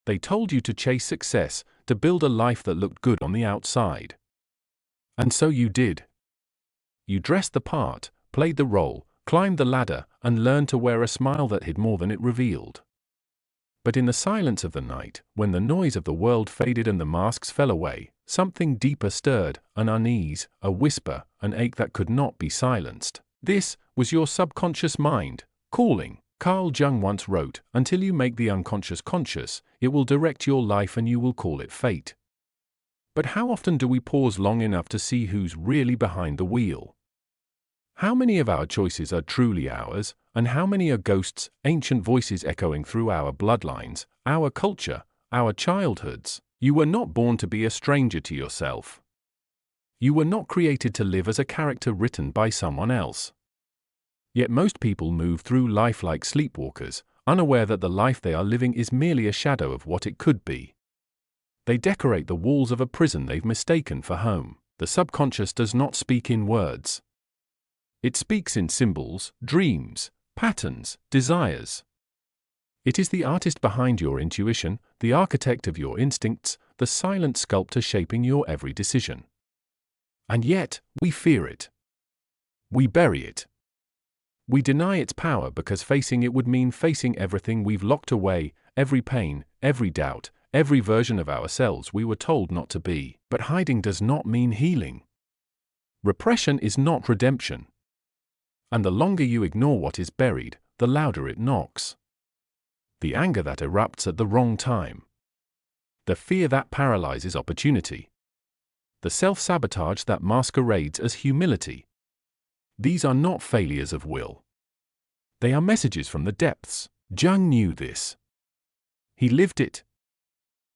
They told you to chase success, to build a life that looked good on the outside. And so you did. You dressed the part, played the role, climbed the ladder, and learned to wear a smile that hid more than it revealed. But in the silence of the night, when the noise of the world faded and the masks fell away, something deeper stirred, an unease, a whisper, an ache that could not be silenced. This was your subconscious mind, calling. Carl Jung once wrote, "Until you make the unconscious conscious, it will direct your life and you will call it fate." But how often do we pause long enough to see who's really behind the wheel? How many of our choices are truly ours, and how many are ghosts, ancient voices echoing through our bloodlines, our culture, our childhoods? You were not born to be a stranger to yourself. You were not created to live as a character written by someone else. Yet most people move through life like sleepwalkers, unaware that the life they are living is merely a shadow of what it could be. They decorate the walls of a prison they've mistaken for home. The subconscious does not speak in words. It speaks in symbols, dreams, patterns, desires. It is the artist behind your intuition, the architect of your instincts, the silent sculptor shaping your every decision. And yet, we fear it. We bury it. We deny its power because facing it would mean facing everything we've locked away, every pain, every doubt, every version of ourselves we were told not to be. But hiding does not mean healing. Repression is not redemption. And the longer you ignore what is buried, the louder it knocks. The anger that erupts at the wrong time. The fear that paralyzes opportunity. The self-sabotage that masquerades as humility. These are not failures of will. They are messages from the depths. Jung knew this. He lived it.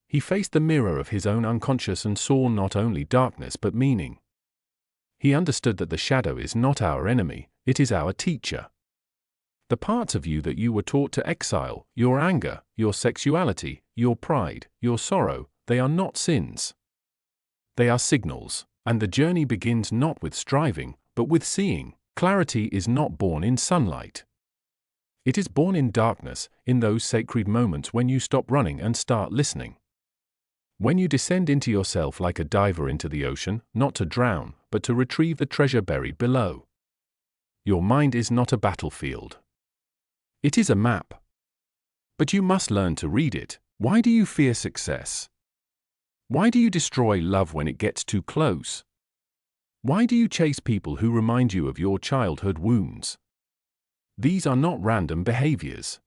He faced the mirror of his own unconscious and saw not only darkness but meaning. He understood that the shadow is not our enemy, it is our teacher. The parts of you that you were taught to exile, your anger, your sexuality, your pride, your sorrow, they are not sins. They are signals, and the journey begins not with striving, but with seeing. Clarity is not born in sunlight. It is born in darkness, in those sacred moments when you stop running and start listening. When you descend into yourself like a diver into the ocean, not to drown, but to retrieve the treasure buried below. Your mind is not a battlefield. It is a map. But you must learn to read it. Why do you fear success? Why do you destroy love when it gets too close? Why do you chase people who remind you of your childhood wounds? These are not random behaviors.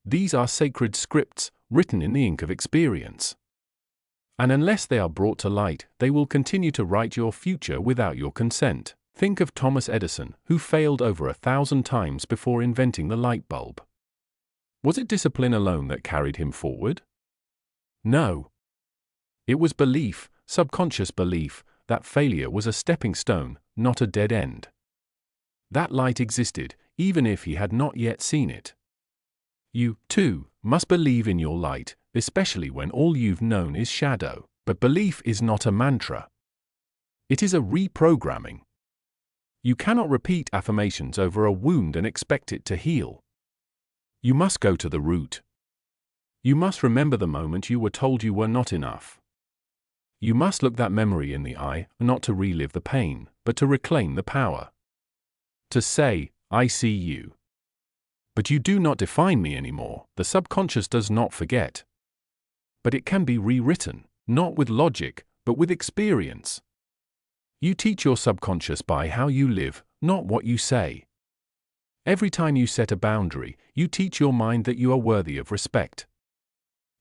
These are sacred scripts, written in the ink of experience. And unless they are brought to light, they will continue to write your future without your consent. Think of Thomas Edison, who failed over 1,000 times before inventing the light bulb. Was it discipline alone that carried him forward? No. It was belief, subconscious belief, that failure was a stepping stone, not a dead end. That light existed, even if he had not yet seen it. You, too, must believe in your light, especially when all you've known is shadow. But belief is not a mantra. It is a reprogramming. You cannot repeat affirmations over a wound and expect it to heal. You must go to the root. You must remember the moment you were told you were not enough. You must look that memory in the eye, not to relive the pain, but to reclaim the power. To say, I see you. But you do not define me anymore. The subconscious does not forget. But it can be rewritten, not with logic, but with experience. You teach your subconscious by how you live, not what you say. Every time you set a boundary, you teach your mind that you are worthy of respect.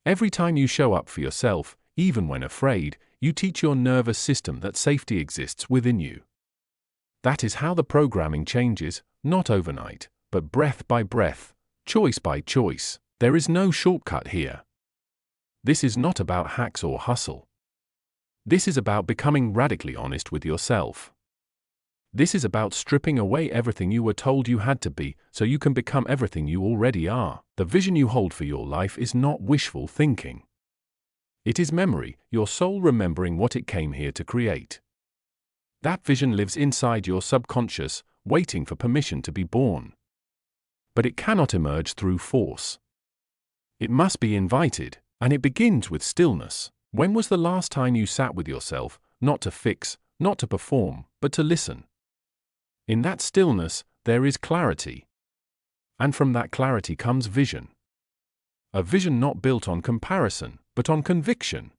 Every time you show up for yourself, even when afraid, you teach your nervous system that safety exists within you. That is how the programming changes, not overnight, but breath by breath, choice by choice. There is no shortcut here. This is not about hacks or hustle. This is about becoming radically honest with yourself. This is about stripping away everything you were told you had to be, so you can become everything you already are. The vision you hold for your life is not wishful thinking. It is memory, your soul remembering what it came here to create. That vision lives inside your subconscious, waiting for permission to be born. But it cannot emerge through force. It must be invited. And it begins with stillness. When was the last time you sat with yourself, not to fix, not to perform, but to listen? In that stillness, there is clarity. And from that clarity comes vision. A vision not built on comparison, but on conviction.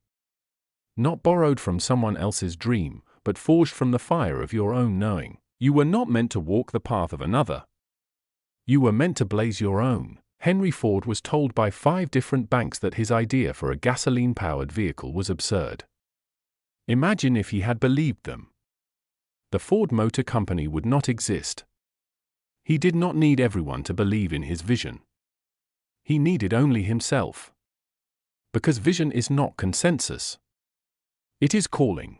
Not borrowed from someone else's dream, but forged from the fire of your own knowing. You were not meant to walk the path of another. You were meant to blaze your own. Henry Ford was told by 5 different banks that his idea for a gasoline-powered vehicle was absurd. Imagine if he had believed them. The Ford Motor Company would not exist. He did not need everyone to believe in his vision. He needed only himself. Because vision is not consensus. It is calling.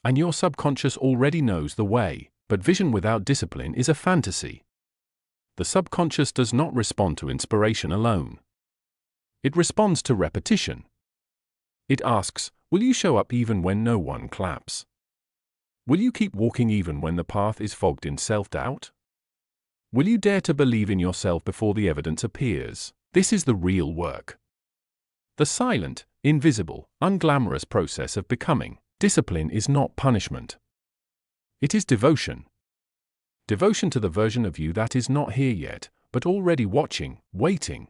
And your subconscious already knows the way, but vision without discipline is a fantasy. The subconscious does not respond to inspiration alone. It responds to repetition. It asks, will you show up even when no one claps? Will you keep walking even when the path is fogged in self-doubt? Will you dare to believe in yourself before the evidence appears? This is the real work. The silent, invisible, unglamorous process of becoming. Discipline is not punishment. It is devotion. Devotion to the version of you that is not here yet, but already watching, waiting.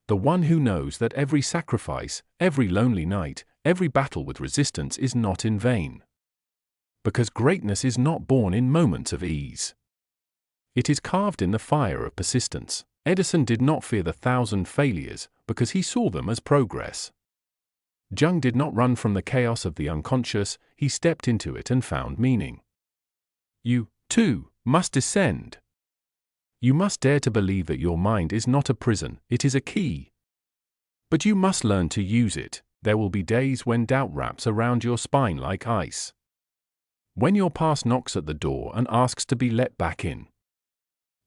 The one who knows that every sacrifice, every lonely night, every battle with resistance is not in vain. Because greatness is not born in moments of ease. It is carved in the fire of persistence. Edison did not fear the 1,000 failures, because he saw them as progress. Jung did not run from the chaos of the unconscious, he stepped into it and found meaning. You, too, must descend. You must dare to believe that your mind is not a prison, it is a key. But you must learn to use it. There will be days when doubt wraps around your spine like ice. When your past knocks at the door and asks to be let back in.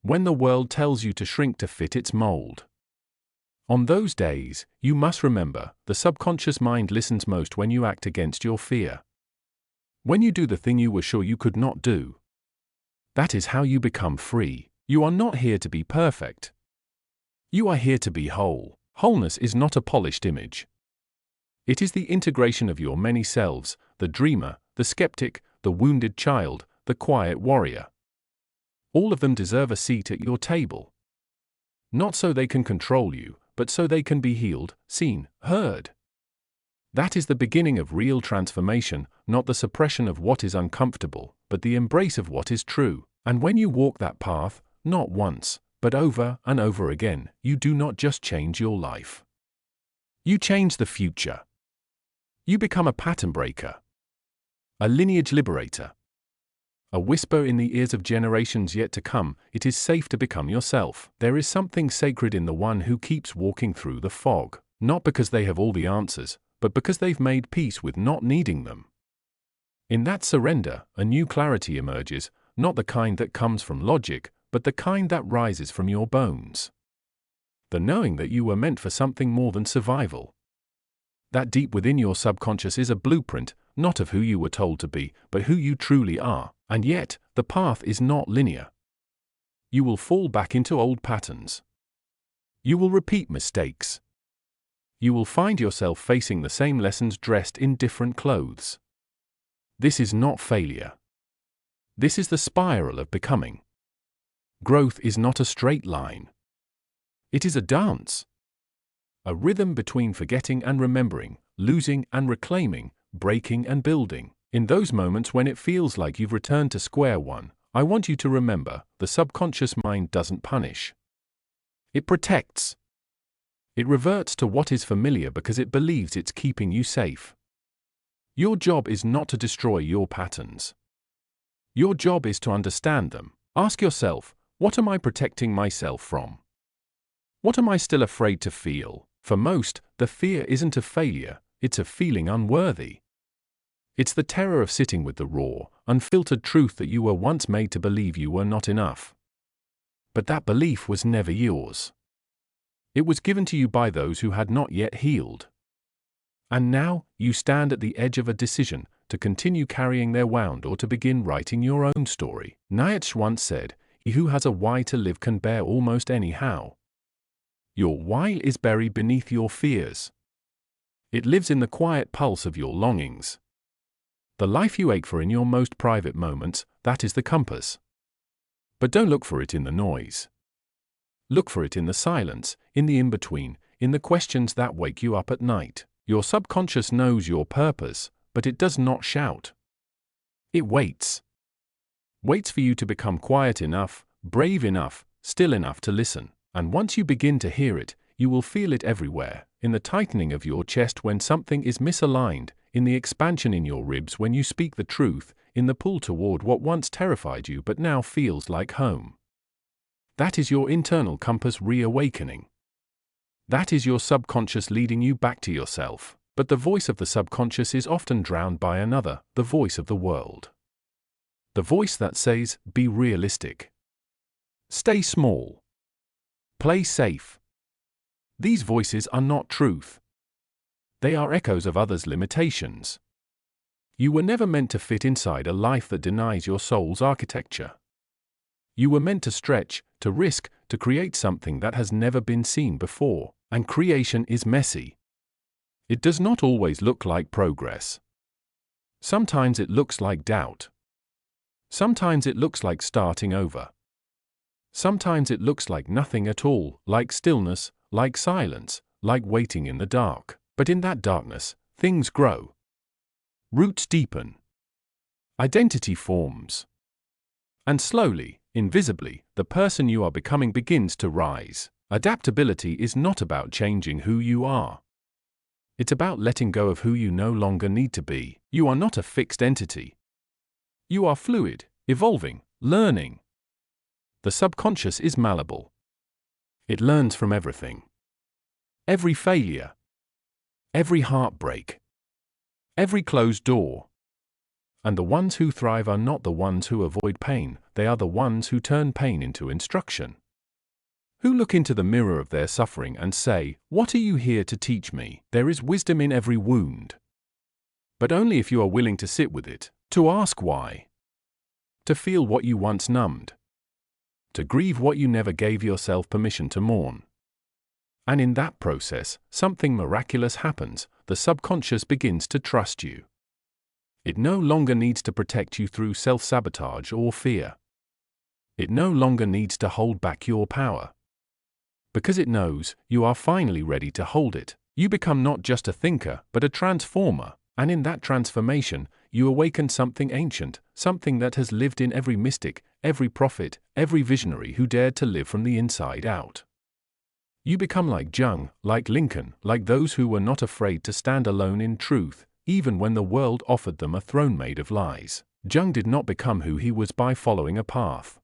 When the world tells you to shrink to fit its mold. On those days, you must remember, the subconscious mind listens most when you act against your fear. When you do the thing you were sure you could not do. That is how you become free. You are not here to be perfect. You are here to be whole. Wholeness is not a polished image. It is the integration of your many selves, the dreamer, the skeptic, the wounded child, the quiet warrior. All of them deserve a seat at your table. Not so they can control you, but so they can be healed, seen, heard. That is the beginning of real transformation, not the suppression of what is uncomfortable, but the embrace of what is true. And when you walk that path, not once, but over and over again, you do not just change your life. You change the future. You become a pattern breaker. A lineage liberator. A whisper in the ears of generations yet to come, it is safe to become yourself. There is something sacred in the one who keeps walking through the fog, not because they have all the answers, but because they've made peace with not needing them. In that surrender, a new clarity emerges, not the kind that comes from logic, but the kind that rises from your bones. The knowing that you were meant for something more than survival. That deep within your subconscious is a blueprint, not of who you were told to be, but who you truly are. And yet, the path is not linear. You will fall back into old patterns. You will repeat mistakes. You will find yourself facing the same lessons dressed in different clothes. This is not failure. This is the spiral of becoming. Growth is not a straight line. It is a dance. A rhythm between forgetting and remembering, losing and reclaiming, breaking and building. In those moments when it feels like you've returned to square one, I want you to remember, the subconscious mind doesn't punish. It protects. It reverts to what is familiar because it believes it's keeping you safe. Your job is not to destroy your patterns. Your job is to understand them. Ask yourself, what am I protecting myself from? What am I still afraid to feel? For most, the fear isn't of failure, it's of feeling unworthy. It's the terror of sitting with the raw, unfiltered truth that you were once made to believe you were not enough. But that belief was never yours. It was given to you by those who had not yet healed. And now, you stand at the edge of a decision, to continue carrying their wound or to begin writing your own story. Nietzsche once said, "He who has a why to live can bear almost any how." Your why is buried beneath your fears. It lives in the quiet pulse of your longings. The life you ache for in your most private moments, that is the compass. But don't look for it in the noise. Look for it in the silence, in the in-between, in the questions that wake you up at night. Your subconscious knows your purpose, but it does not shout. It waits. Waits for you to become quiet enough, brave enough, still enough to listen. And once you begin to hear it, you will feel it everywhere, in the tightening of your chest when something is misaligned, in the expansion in your ribs when you speak the truth, in the pull toward what once terrified you but now feels like home. That is your internal compass reawakening. That is your subconscious leading you back to yourself. But the voice of the subconscious is often drowned by another, the voice of the world. The voice that says, be realistic. Stay small. Play safe. These voices are not truth. They are echoes of others' limitations. You were never meant to fit inside a life that denies your soul's architecture. You were meant to stretch, to risk, to create something that has never been seen before, and creation is messy. It does not always look like progress. Sometimes it looks like doubt. Sometimes it looks like starting over. Sometimes it looks like nothing at all, like stillness, like silence, like waiting in the dark. But in that darkness, things grow. Roots deepen. Identity forms. And slowly, invisibly, the person you are becoming begins to rise. Adaptability is not about changing who you are. It's about letting go of who you no longer need to be. You are not a fixed entity. You are fluid, evolving, learning. The subconscious is malleable. It learns from everything. Every failure. Every heartbreak. Every closed door. And the ones who thrive are not the ones who avoid pain, they are the ones who turn pain into instruction. Who look into the mirror of their suffering and say, "What are you here to teach me?" There is wisdom in every wound. But only if you are willing to sit with it, to ask why. To feel what you once numbed. To grieve what you never gave yourself permission to mourn. And in that process, something miraculous happens. The subconscious begins to trust you. It no longer needs to protect you through self-sabotage or fear. It no longer needs to hold back your power. Because it knows you are finally ready to hold it, you become not just a thinker, but a transformer, and in that transformation, you awaken something ancient, something that has lived in every mystic, every prophet, every visionary who dared to live from the inside out. You become like Jung, like Lincoln, like those who were not afraid to stand alone in truth, even when the world offered them a throne made of lies. Jung did not become who he was by following a path.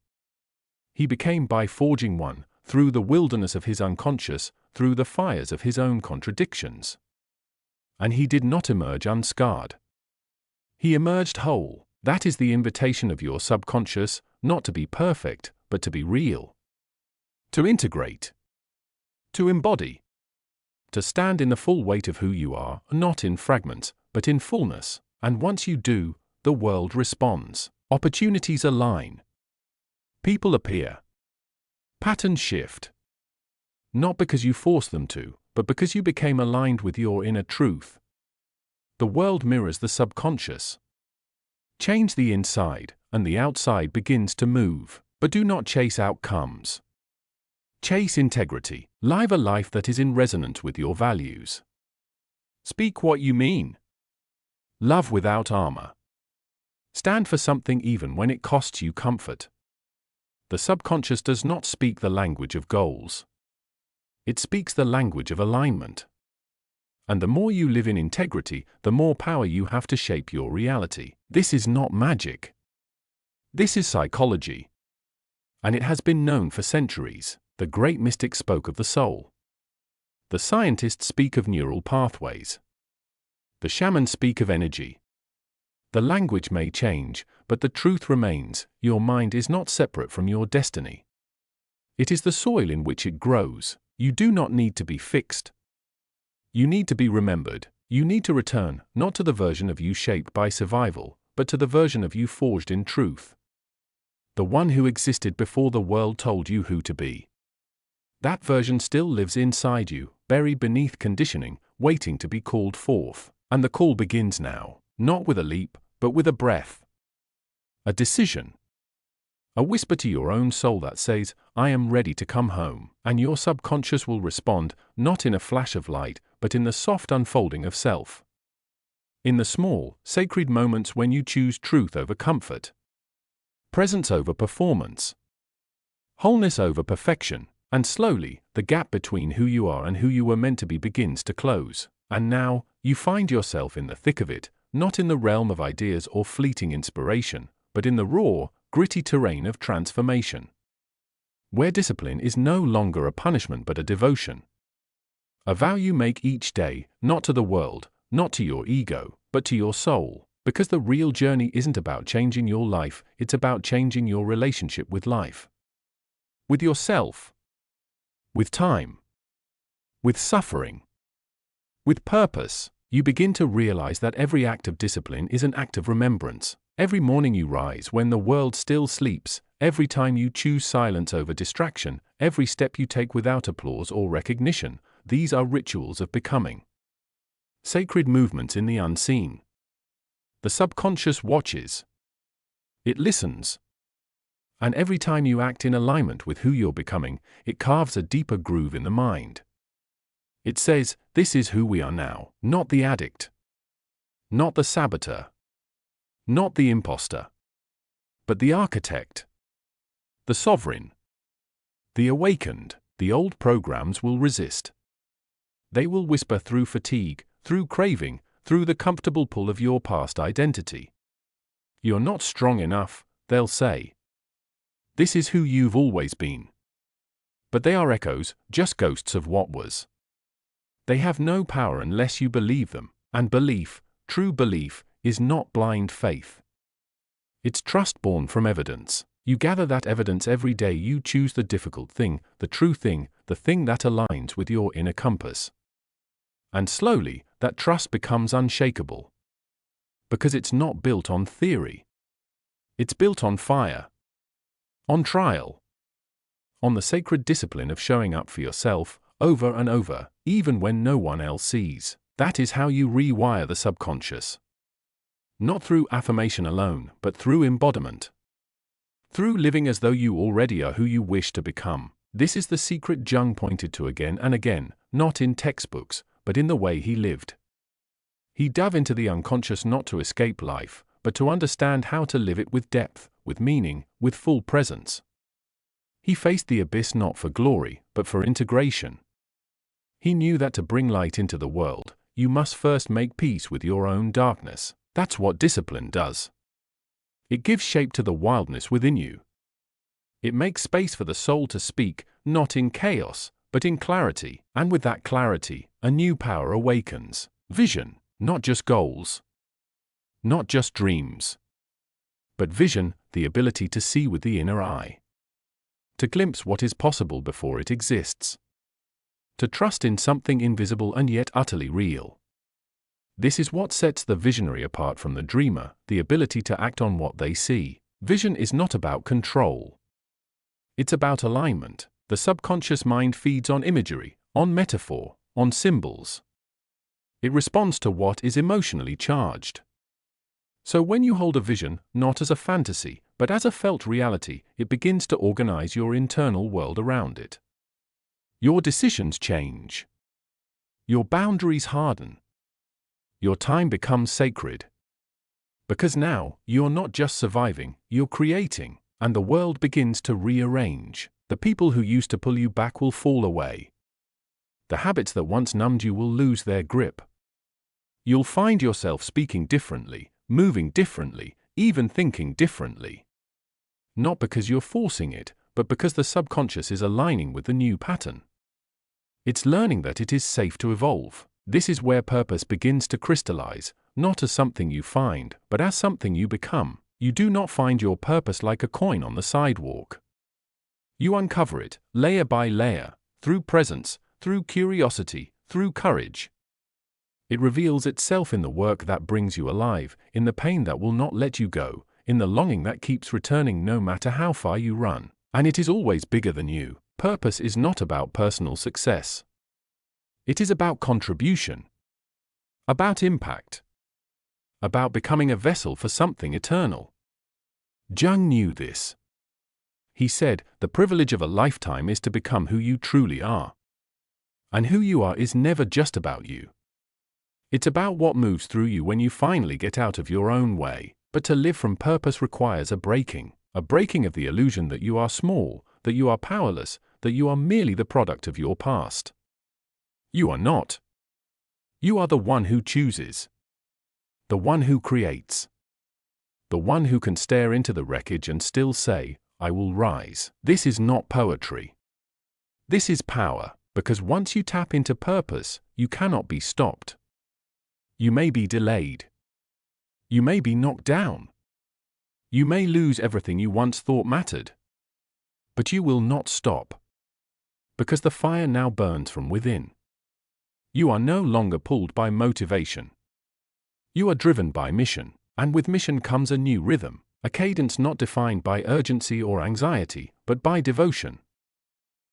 He became by forging one, through the wilderness of his unconscious, through the fires of his own contradictions. And he did not emerge unscarred. He emerged whole. That is the invitation of your subconscious, not to be perfect, but to be real. To integrate. To embody. To stand in the full weight of who you are, not in fragments, but in fullness. And once you do, the world responds. Opportunities align. People appear. Patterns shift. Not because you force them to, but because you became aligned with your inner truth. The world mirrors the subconscious. Change the inside, and the outside begins to move. But do not chase outcomes. Chase integrity. Live a life that is in resonance with your values. Speak what you mean. Love without armor. Stand for something even when it costs you comfort. The subconscious does not speak the language of goals. It speaks the language of alignment. And the more you live in integrity, the more power you have to shape your reality. This is not magic. This is psychology. And it has been known for centuries. The great mystics spoke of the soul. The scientists speak of neural pathways. The shamans speak of energy. The language may change, but the truth remains: your mind is not separate from your destiny. It is the soil in which it grows. You do not need to be fixed. You need to be remembered. You need to return, not to the version of you shaped by survival, but to the version of you forged in truth. The one who existed before the world told you who to be. That version still lives inside you, buried beneath conditioning, waiting to be called forth. And the call begins now, not with a leap, but with a breath. A decision. A whisper to your own soul that says, I am ready to come home. And your subconscious will respond, not in a flash of light, but in the soft unfolding of self. In the small, sacred moments when you choose truth over comfort, presence over performance, wholeness over perfection, and slowly, the gap between who you are and who you were meant to be begins to close. And now, you find yourself in the thick of it, not in the realm of ideas or fleeting inspiration, but in the raw, gritty terrain of transformation, where discipline is no longer a punishment but a devotion. A vow you make each day, not to the world, not to your ego, but to your soul, because the real journey isn't about changing your life, it's about changing your relationship with life. With yourself. With time. With suffering. With purpose. You begin to realize that every act of discipline is an act of remembrance. Every morning you rise when the world still sleeps, every time you choose silence over distraction, every step you take without applause or recognition, these are rituals of becoming. Sacred movements in the unseen. The subconscious watches. It listens. And every time you act in alignment with who you're becoming, it carves a deeper groove in the mind. It says, this is who we are now, not the addict, not the saboteur, not the imposter, but the architect, the sovereign, the awakened. The old programs will resist. They will whisper through fatigue, through craving, through the comfortable pull of your past identity. You're not strong enough, they'll say. This is who you've always been. But they are echoes, just ghosts of what was. They have no power unless you believe them, and belief, true belief, is not blind faith. It's trust born from evidence. You gather that evidence every day you choose the difficult thing, the true thing, the thing that aligns with your inner compass. And slowly, that trust becomes unshakable. Because it's not built on theory. It's built on fire. On trial. On the sacred discipline of showing up for yourself, over and over, even when no one else sees. That is how you rewire the subconscious. Not through affirmation alone, but through embodiment. Through living as though you already are who you wish to become. This is the secret Jung pointed to again and again, not in textbooks, but in the way he lived. He dove into the unconscious not to escape life, but to understand how to live it with depth, with meaning, with full presence. He faced the abyss not for glory, but for integration. He knew that to bring light into the world, you must first make peace with your own darkness. That's what discipline does. It gives shape to the wildness within you. It makes space for the soul to speak, not in chaos, but in clarity, and with that clarity, a new power awakens. Vision, not just goals. Not just dreams. But vision, the ability to see with the inner eye. To glimpse what is possible before it exists. To trust in something invisible and yet utterly real. This is what sets the visionary apart from the dreamer, the ability to act on what they see. Vision is not about control. It's about alignment. The subconscious mind feeds on imagery, on metaphor, on symbols. It responds to what is emotionally charged. So when you hold a vision, not as a fantasy, but as a felt reality, it begins to organize your internal world around it. Your decisions change. Your boundaries harden. Your time becomes sacred. Because now, you're not just surviving, you're creating, and the world begins to rearrange. The people who used to pull you back will fall away. The habits that once numbed you will lose their grip. You'll find yourself speaking differently, moving differently, even thinking differently. Not because you're forcing it, but because the subconscious is aligning with the new pattern. It's learning that it is safe to evolve. This is where purpose begins to crystallize, not as something you find, but as something you become. You do not find your purpose like a coin on the sidewalk. You uncover it, layer by layer, through presence, through curiosity, through courage. It reveals itself in the work that brings you alive, in the pain that will not let you go, in the longing that keeps returning no matter how far you run. And it is always bigger than you. Purpose is not about personal success. It is about contribution, about impact, about becoming a vessel for something eternal. Jung knew this. He said, the privilege of a lifetime is to become who you truly are. And who you are is never just about you. It's about what moves through you when you finally get out of your own way. But to live from purpose requires a breaking of the illusion that you are small, that you are powerless, that you are merely the product of your past. You are not. You are the one who chooses. The one who creates. The one who can stare into the wreckage and still say, I will rise. This is not poetry. This is power, because once you tap into purpose, you cannot be stopped. You may be delayed. You may be knocked down. You may lose everything you once thought mattered. But you will not stop. Because the fire now burns from within. You are no longer pulled by motivation. You are driven by mission, and with mission comes a new rhythm, a cadence not defined by urgency or anxiety, but by devotion.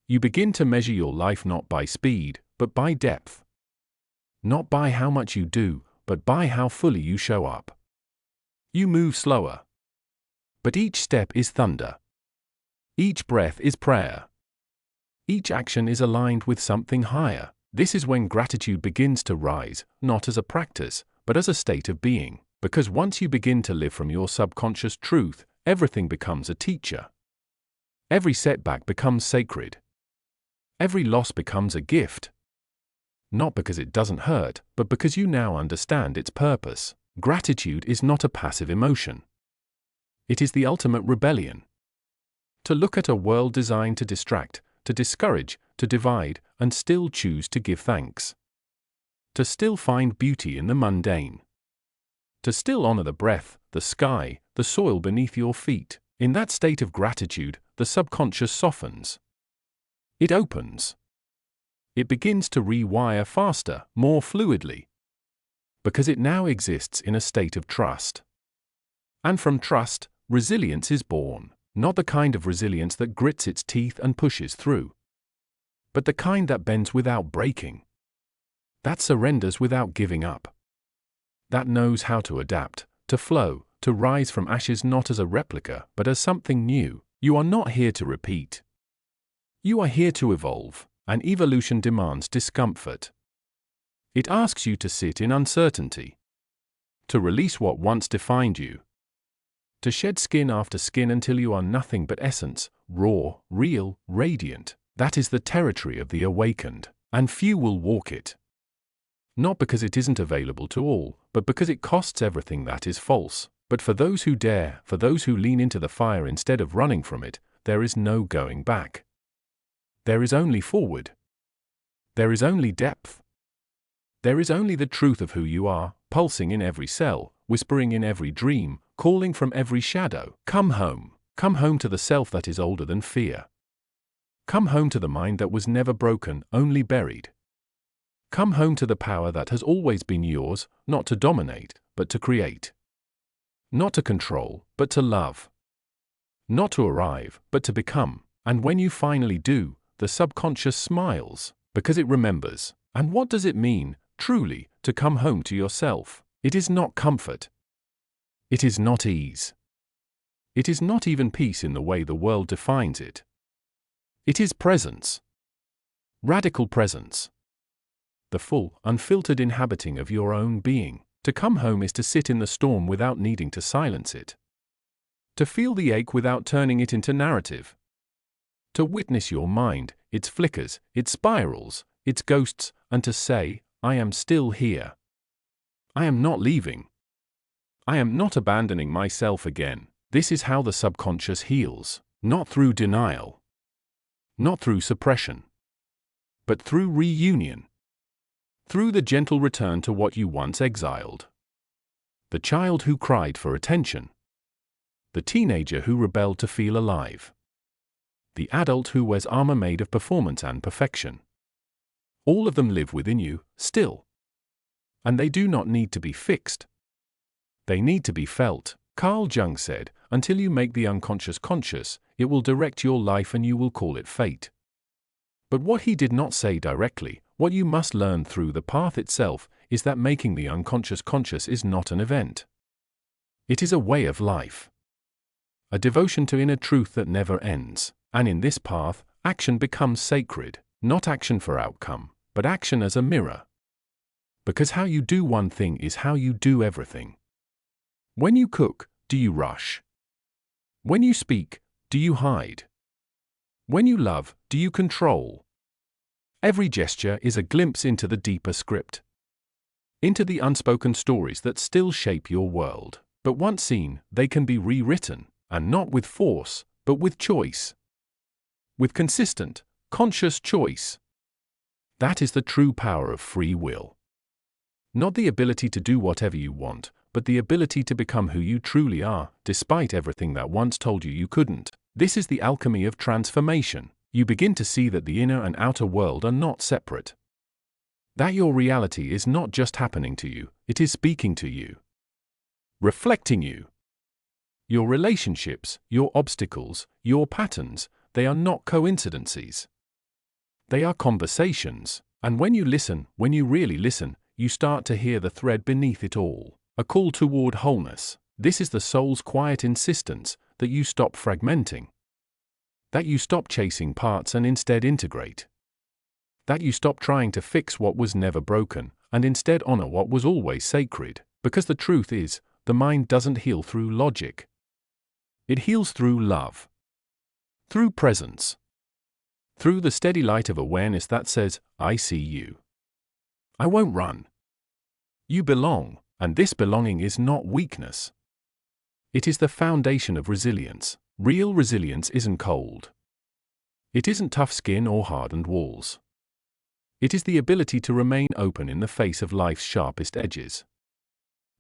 You begin to measure your life not by speed, but by depth. Not by how much you do, but by how fully you show up. You move slower. But each step is thunder. Each breath is prayer. Each action is aligned with something higher. This is when gratitude begins to rise, not as a practice, but as a state of being. Because once you begin to live from your subconscious truth, everything becomes a teacher. Every setback becomes sacred. Every loss becomes a gift. Not because it doesn't hurt, but because you now understand its purpose. Gratitude is not a passive emotion. It is the ultimate rebellion. To look at a world designed to distract, to discourage, to divide, and still choose to give thanks. To still find beauty in the mundane. To still honor the breath, the sky, the soil beneath your feet. In that state of gratitude, the subconscious softens. It opens. It begins to rewire faster, more fluidly. Because it now exists in a state of trust. And from trust, resilience is born. Not the kind of resilience that grits its teeth and pushes through. But the kind that bends without breaking. That surrenders without giving up. That knows how to adapt, to flow, to rise from ashes not as a replica, but as something new. You are not here to repeat. You are here to evolve, and evolution demands discomfort. It asks you to sit in uncertainty. To release what once defined you. To shed skin after skin until you are nothing but essence, raw, real, radiant. That is the territory of the awakened, and few will walk it. Not because it isn't available to all, but because it costs everything that is false. But for those who dare, for those who lean into the fire instead of running from it, there is no going back. There is only forward. There is only depth. There is only the truth of who you are, pulsing in every cell, whispering in every dream, calling from every shadow. Come home to the self that is older than fear. Come home to the mind that was never broken, only buried. Come home to the power that has always been yours, not to dominate, but to create. Not to control, but to love. Not to arrive, but to become. And when you finally do, the subconscious smiles, because it remembers. And what does it mean, truly, to come home to yourself? It is not comfort. It is not ease. It is not even peace in the way the world defines it. It is presence. Radical presence. The full, unfiltered inhabiting of your own being. To come home is to sit in the storm without needing to silence it. To feel the ache without turning it into narrative. To witness your mind, its flickers, its spirals, its ghosts, and to say, I am still here. I am not leaving. I am not abandoning myself again. This is how the subconscious heals, not through denial. Not through suppression. But through reunion. Through the gentle return to what you once exiled. The child who cried for attention. The teenager who rebelled to feel alive. The adult who wears armor made of performance and perfection. All of them live within you, still. And they do not need to be fixed. They need to be felt. Carl Jung said, until you make the unconscious conscious, it will direct your life and you will call it fate. But what he did not say directly, what you must learn through the path itself, is that making the unconscious conscious is not an event. It is a way of life. A devotion to inner truth that never ends. And in this path, action becomes sacred, not action for outcome, but action as a mirror. Because how you do one thing is how you do everything. When you cook, do you rush? When you speak, do you hide? When you love, do you control? Every gesture is a glimpse into the deeper script. Into the unspoken stories that still shape your world. But once seen, they can be rewritten, and not with force, but with choice. With consistent, conscious choice. That is the true power of free will. Not the ability to do whatever you want, but the ability to become who you truly are, despite everything that once told you you couldn't. This is the alchemy of transformation. You begin to see that the inner and outer world are not separate. That your reality is not just happening to you, it is speaking to you. Reflecting you. Your relationships, your obstacles, your patterns, they are not coincidences. They are conversations, and when you listen, when you really listen, you start to hear the thread beneath it all, a call toward wholeness. This is the soul's quiet insistence that you stop fragmenting. That you stop chasing parts and instead integrate. That you stop trying to fix what was never broken, and instead honor what was always sacred, because the truth is, the mind doesn't heal through logic. It heals through love. Through presence. Through the steady light of awareness that says, I see you. I won't run. You belong, and this belonging is not weakness. It is the foundation of resilience. Real resilience isn't cold. It isn't tough skin or hardened walls. It is the ability to remain open in the face of life's sharpest edges.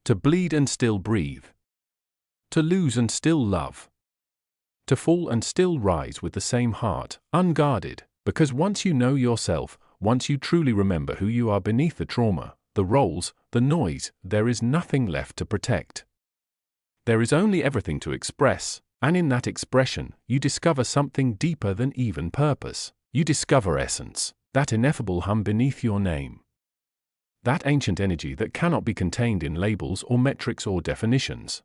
To bleed and still breathe. To lose and still love. To fall and still rise with the same heart, unguarded, because once you know yourself, once you truly remember who you are beneath the trauma, the roles, the noise, there is nothing left to protect. There is only everything to express, and in that expression, you discover something deeper than even purpose. You discover essence, that ineffable hum beneath your name. That ancient energy that cannot be contained in labels or metrics or definitions.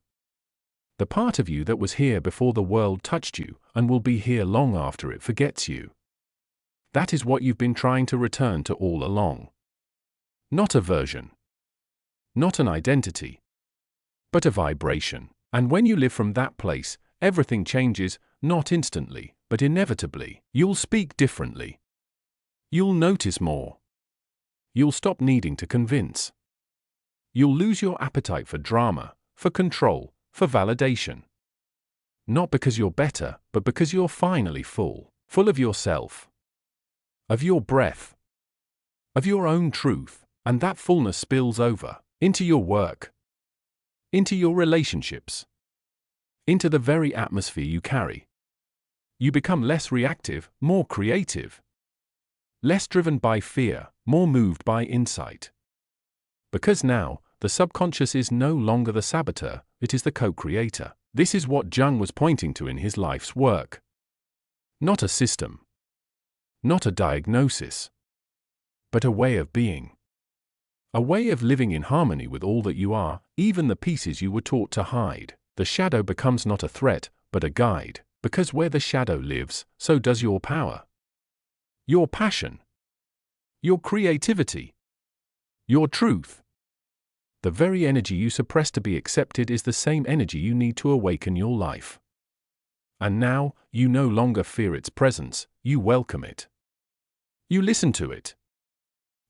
The part of you that was here before the world touched you, and will be here long after it forgets you. That is what you've been trying to return to all along. Not a version. Not an identity. But a vibration. And when you live from that place, everything changes, not instantly, but inevitably. You'll speak differently. You'll notice more. You'll stop needing to convince. You'll lose your appetite for drama, for control, for validation. Not because you're better, but because you're finally full of yourself. Of your breath. Of your own truth, and that fullness spills over into your work. Into your relationships. Into the very atmosphere you carry. You become less reactive, more creative. Less driven by fear, more moved by insight. Because now, the subconscious is no longer the saboteur, it is the co-creator. This is what Jung was pointing to in his life's work. Not a system. Not a diagnosis. But a way of being. A way of living in harmony with all that you are, even the pieces you were taught to hide. The shadow becomes not a threat, but a guide, because where the shadow lives, so does your power. Your passion. Your creativity. Your truth. The very energy you suppress to be accepted is the same energy you need to awaken your life. And now, you no longer fear its presence, you welcome it. You listen to it.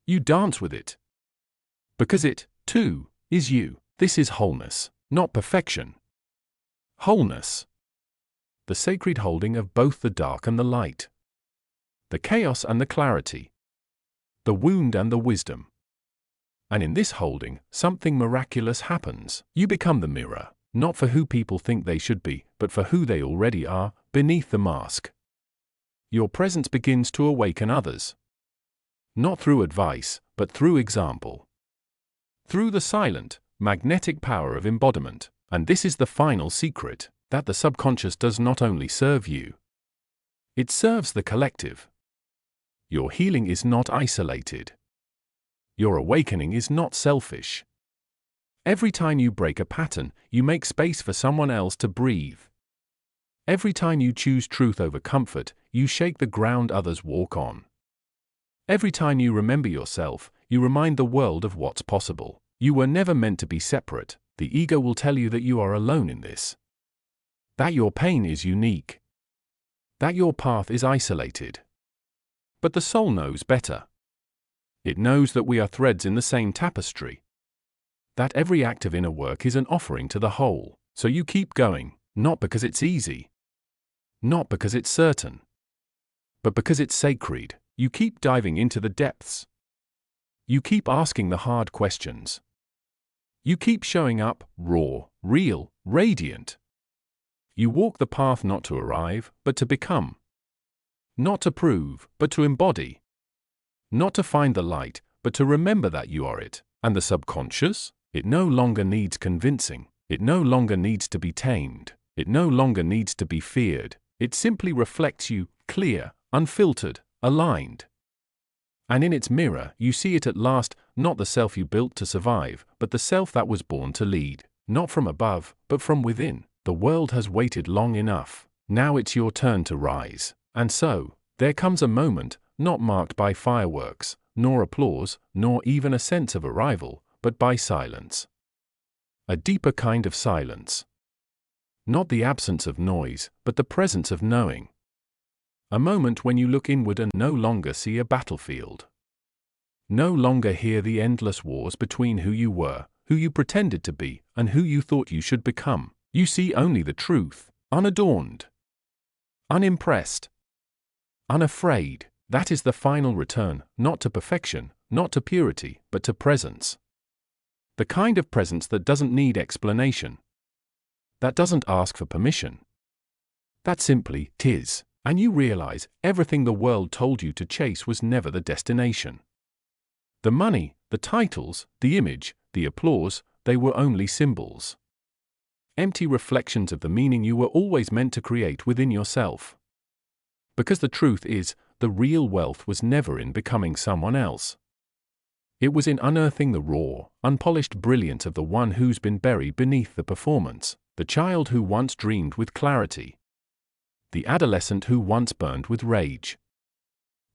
You dance with it. Because it, too, is you. This is wholeness, not perfection. Wholeness. The sacred holding of both the dark and the light. The chaos and the clarity. The wound and the wisdom. And in this holding, something miraculous happens. You become the mirror, not for who people think they should be, but for who they already are, beneath the mask. Your presence begins to awaken others. Not through advice, but through example. Through the silent, magnetic power of embodiment. And this is the final secret, that the subconscious does not only serve you. It serves the collective. Your healing is not isolated. Your awakening is not selfish. Every time you break a pattern, you make space for someone else to breathe. Every time you choose truth over comfort, you shake the ground others walk on. Every time you remember yourself, you remind the world of what's possible. You were never meant to be separate. The ego will tell you that you are alone in this. That your pain is unique. That your path is isolated. But the soul knows better. It knows that we are threads in the same tapestry. That every act of inner work is an offering to the whole. So you keep going, not because it's easy. Not because it's certain. But because it's sacred. You keep diving into the depths. You keep asking the hard questions. You keep showing up, raw, real, radiant. You walk the path not to arrive, but to become. Not to prove, but to embody. Not to find the light, but to remember that you are it. And the subconscious? It no longer needs convincing. It no longer needs to be tamed. It no longer needs to be feared. It simply reflects you, clear, unfiltered, aligned. And in its mirror, you see it at last, not the self you built to survive, but the self that was born to lead. Not from above, but from within. The world has waited long enough. Now it's your turn to rise. And so, there comes a moment, not marked by fireworks, nor applause, nor even a sense of arrival, but by silence. A deeper kind of silence. Not the absence of noise, but the presence of knowing. A moment when you look inward and no longer see a battlefield. No longer hear the endless wars between who you were, who you pretended to be, and who you thought you should become. You see only the truth, unadorned, unimpressed, unafraid. That is the final return, not to perfection, not to purity, but to presence. The kind of presence that doesn't need explanation. That doesn't ask for permission. That simply 'tis. And you realize everything the world told you to chase was never the destination. The money, the titles, the image, the applause, they were only symbols. Empty reflections of the meaning you were always meant to create within yourself. Because the truth is, the real wealth was never in becoming someone else. It was in unearthing the raw, unpolished brilliance of the one who's been buried beneath the performance, the child who once dreamed with clarity. The adolescent who once burned with rage.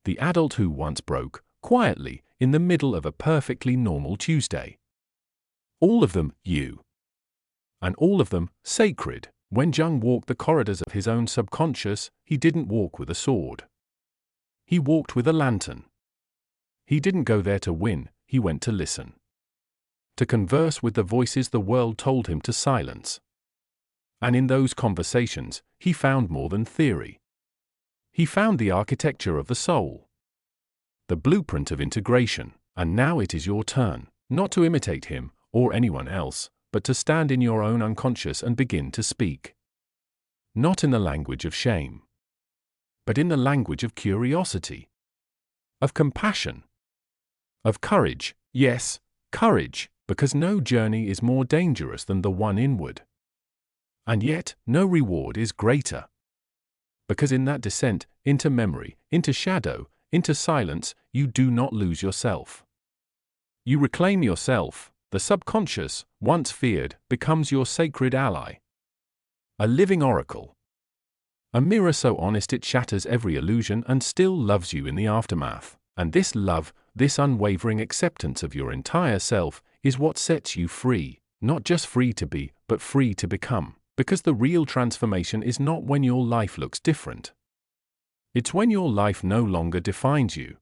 The adult who once broke, quietly, in the middle of a perfectly normal Tuesday. All of them, you. And all of them, sacred. When Jung walked the corridors of his own subconscious, he didn't walk with a sword. He walked with a lantern. He didn't go there to win, he went to listen. To converse with the voices the world told him to silence. And in those conversations, he found more than theory. He found the architecture of the soul. The blueprint of integration. And now it is your turn, not to imitate him, or anyone else, but to stand in your own unconscious and begin to speak. Not in the language of shame, but in the language of curiosity, of compassion, of courage. Yes, courage, because no journey is more dangerous than the one inward. And yet, no reward is greater. Because in that descent, into memory, into shadow, into silence, you do not lose yourself. You reclaim yourself. The subconscious, once feared, becomes your sacred ally. A living oracle. A mirror so honest it shatters every illusion and still loves you in the aftermath. And this love, this unwavering acceptance of your entire self, is what sets you free. Not just free to be, but free to become. Because the real transformation is not when your life looks different. It's when your life no longer defines you.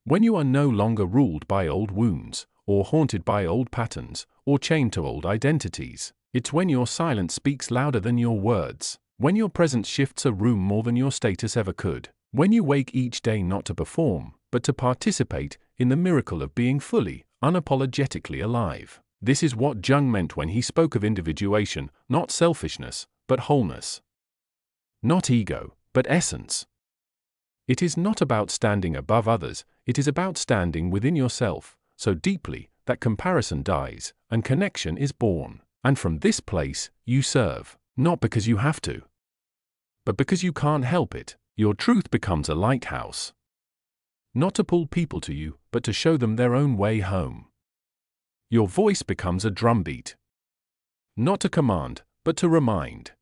When you are no longer ruled by old wounds, or haunted by old patterns, or chained to old identities. It's when your silence speaks louder than your words. When your presence shifts a room more than your status ever could. When you wake each day not to perform, but to participate in the miracle of being fully, unapologetically alive. This is what Jung meant when he spoke of individuation, not selfishness, but wholeness. Not ego, but essence. It is not about standing above others, it is about standing within yourself, so deeply that comparison dies, and connection is born. And from this place, you serve, not because you have to, but because you can't help it. Your truth becomes a lighthouse. not to pull people to you, but to show them their own way home. Your voice becomes a drumbeat, not to command, but to remind.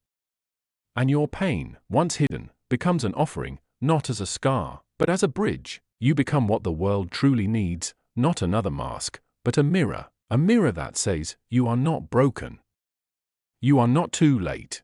And your pain, once hidden, becomes an offering, not as a scar, but as a bridge. You become what the world truly needs, not another mask, but a mirror that says, you are not broken. You are not too late.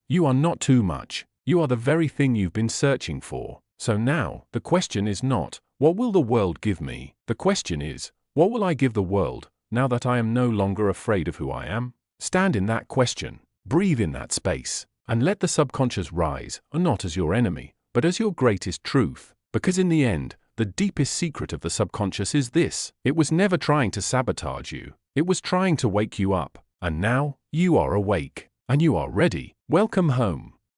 You are not too much. You are the very thing you've been searching for. So now, the question is not, what will the world give me? The question is, what will I give the world, now that I am no longer afraid of who I am? Stand in that question, breathe in that space, and let the subconscious rise, not as your enemy, but as your greatest truth. Because in the end, the deepest secret of the subconscious is this: it was never trying to sabotage you, it was trying to wake you up, and now, you are awake, and you are ready. Welcome home.